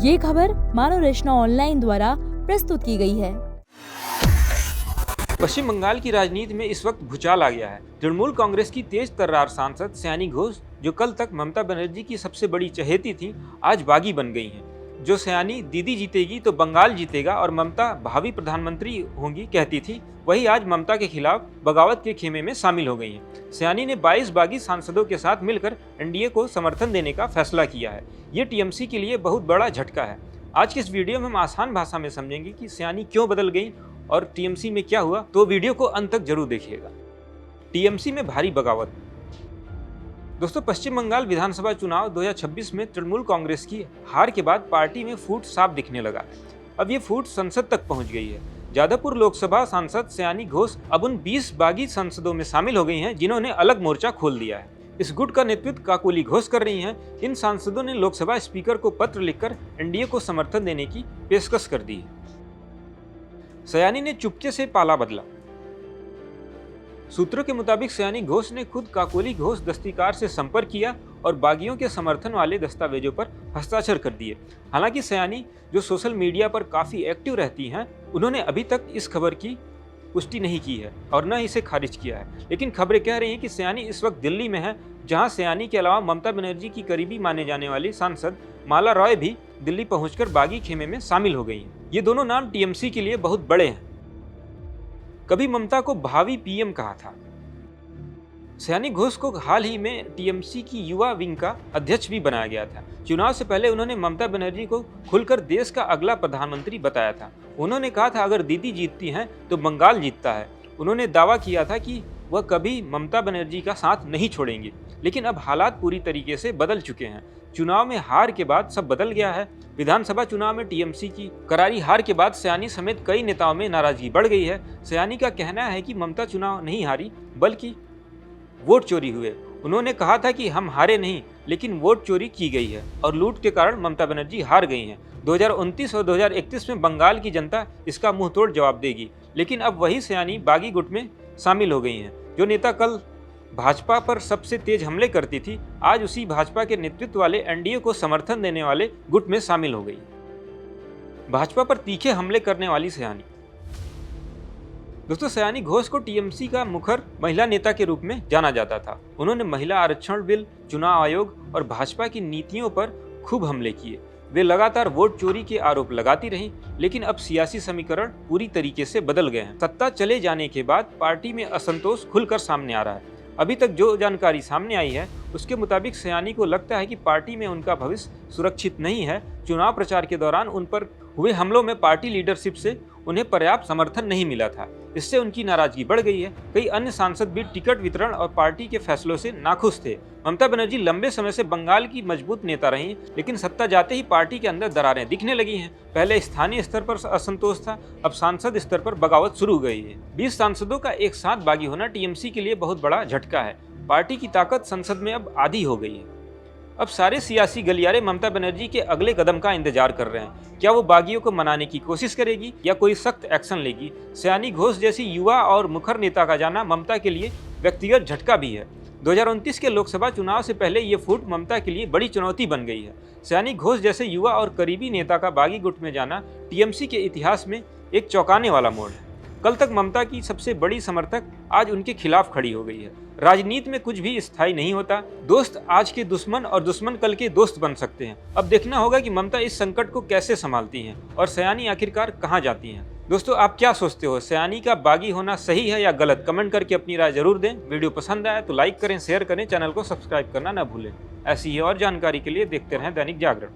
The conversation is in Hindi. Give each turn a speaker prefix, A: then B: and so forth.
A: ये खबर मानव रचना ऑनलाइन द्वारा प्रस्तुत की गई है।
B: पश्चिम बंगाल की राजनीति में इस वक्त भूचाल आ गया है। तृणमूल कांग्रेस की तेज तर्रार सांसद सयानी घोष, जो कल तक ममता बनर्जी की सबसे बड़ी चहेती थी, आज बागी बन गई हैं। जो सयानी दीदी जीतेगी तो बंगाल जीतेगा और ममता भावी प्रधानमंत्री होंगी कहती थी, वही आज ममता के खिलाफ बगावत के खेमे में शामिल हो गई हैं। सयानी ने 22 बागी सांसदों के साथ मिलकर एनडीए को समर्थन देने का फैसला किया है। ये टीएमसी के लिए बहुत बड़ा झटका है। आज के इस वीडियो में हम आसान भाषा में समझेंगे कि सयानी क्यों बदल गई और टीएमसी में क्या हुआ, तो वीडियो को अंत तक जरूर देखिएगा। टीएमसी में भारी बगावत। दोस्तों, पश्चिम बंगाल विधानसभा चुनाव 2026 में तृणमूल कांग्रेस की हार के बाद पार्टी में फूट साफ दिखने लगा। अब ये फूट संसद तक पहुंच गई है। जादवपुर लोकसभा सांसद सयानी घोष अब उन 20 बागी सांसदों में शामिल हो गई हैं जिन्होंने अलग मोर्चा खोल दिया है। इस गुट का नेतृत्व काकोली घोष कर रही हैं। इन सांसदों ने लोकसभा स्पीकर को पत्र लिखकर एनडीए को समर्थन देने की पेशकश कर दी है। सयानी ने चुपके से पाला बदला। सूत्रों के मुताबिक सयानी घोष ने खुद काकोली घोष दस्तीकार से संपर्क किया और बागियों के समर्थन वाले दस्तावेजों पर हस्ताक्षर कर दिए। हालांकि सयानी, जो सोशल मीडिया पर काफी एक्टिव रहती हैं, उन्होंने अभी तक इस खबर की पुष्टि नहीं की है और न इसे खारिज किया है। लेकिन खबरें कह रही हैं कि सयानी इस वक्त दिल्ली में है, जहां सयानी के अलावा ममता बनर्जी की करीबी माने जाने वाली सांसद माला रॉय भी दिल्ली पहुंचकर बागी खेमे में शामिल हो गई हैं। ये दोनों नाम टीएमसी के लिए बहुत बड़े हैं। कभी ममता को भावी पीएम कहा था। सयानी घोष को हाल ही में टीएमसी की युवा विंग का अध्यक्ष भी बनाया गया था। चुनाव से पहले उन्होंने ममता बनर्जी को खुलकर देश का अगला प्रधानमंत्री बताया था। उन्होंने कहा था, अगर दीदी जीतती हैं तो बंगाल जीतता है। उन्होंने दावा किया था कि वह कभी ममता बनर्जी का साथ नहीं छोड़ेंगे। लेकिन अब हालात पूरी तरीके से बदल चुके हैं। चुनाव में हार के बाद सब बदल गया है। विधानसभा चुनाव में टीएमसी की करारी हार के बाद सयानी समेत कई नेताओं में नाराजगी बढ़ गई है। सयानी का कहना है कि ममता चुनाव नहीं हारी, बल्कि वोट चोरी हुए। उन्होंने कहा था कि हम हारे नहीं, लेकिन वोट चोरी की गई है और लूट के कारण ममता बनर्जी हार गई हैं। 2029 और 2031 में बंगाल की जनता इसका मुंहतोड़ जवाब देगी। लेकिन अब वही सयानी बागी गुट में शामिल हो गई हैं। जो नेता कल भाजपा पर सबसे तेज हमले करती थी, आज उसी भाजपा के नेतृत्व वाले एनडीए को समर्थन देने वाले गुट में शामिल हो गई। भाजपा पर तीखे हमले करने वाली सयानी। दोस्तों, सयानी घोष को टीएमसी का मुखर महिला नेता के रूप में जाना जाता था। उन्होंने महिला आरक्षण बिल, चुनाव आयोग और भाजपा की नीतियों पर खूब हमले किए। वे लगातार वोट चोरी के आरोप लगाती रहीं, लेकिन अब सियासी समीकरण पूरी तरीके से बदल गए हैं। सत्ता चले जाने के बाद पार्टी में असंतोष खुलकर सामने आ रहा है। अभी तक जो जानकारी सामने आई है, उसके मुताबिक सयानी को लगता है कि पार्टी में उनका भविष्य सुरक्षित नहीं है। चुनाव प्रचार के दौरान उन पर हुए हमलों में पार्टी लीडरशिप से उन्हें पर्याप्त समर्थन नहीं मिला था। इससे उनकी नाराजगी बढ़ गई है। कई अन्य सांसद भी टिकट वितरण और पार्टी के फैसलों से नाखुश थे। ममता बनर्जी लंबे समय से बंगाल की मजबूत नेता रही, लेकिन सत्ता जाते ही पार्टी के अंदर दरारें दिखने लगी हैं। पहले स्थानीय स्तर पर असंतोष था, अब सांसद स्तर पर बगावत शुरू हो गई है। 20 सांसदों का एक साथ बागी होना टीएमसी के लिए बहुत बड़ा झटका है। पार्टी की ताकत संसद में अब आधी हो गई है। अब सारे सियासी गलियारे ममता बनर्जी के अगले कदम का इंतजार कर रहे हैं। क्या वो बागियों को मनाने की कोशिश करेगी या कोई सख्त एक्शन लेगी? सयानी घोष जैसी युवा और मुखर नेता का जाना ममता के लिए व्यक्तिगत झटका भी है। 2029 के लोकसभा चुनाव से पहले ये फूट ममता के लिए बड़ी चुनौती बन गई है। सयानी घोष जैसे युवा और करीबी नेता का बागी गुट में जाना टीएमसी के इतिहास में एक चौंकाने वाला मोड़ है। कल तक ममता की सबसे बड़ी समर्थक आज उनके खिलाफ खड़ी हो गई है। राजनीति में कुछ भी स्थायी नहीं होता। दोस्त आज के दुश्मन और दुश्मन कल के दोस्त बन सकते हैं। अब देखना होगा कि ममता इस संकट को कैसे संभालती हैं और सयानी आखिरकार कहां जाती हैं। दोस्तों, आप क्या सोचते हो? सयानी का बागी होना सही है या गलत? कमेंट करके अपनी राय जरूर दें। वीडियो पसंद आया तो लाइक करें, शेयर करें, चैनल को सब्सक्राइब करना न भूलें। ऐसी ही और जानकारी के लिए देखते रहें दैनिक जागरण।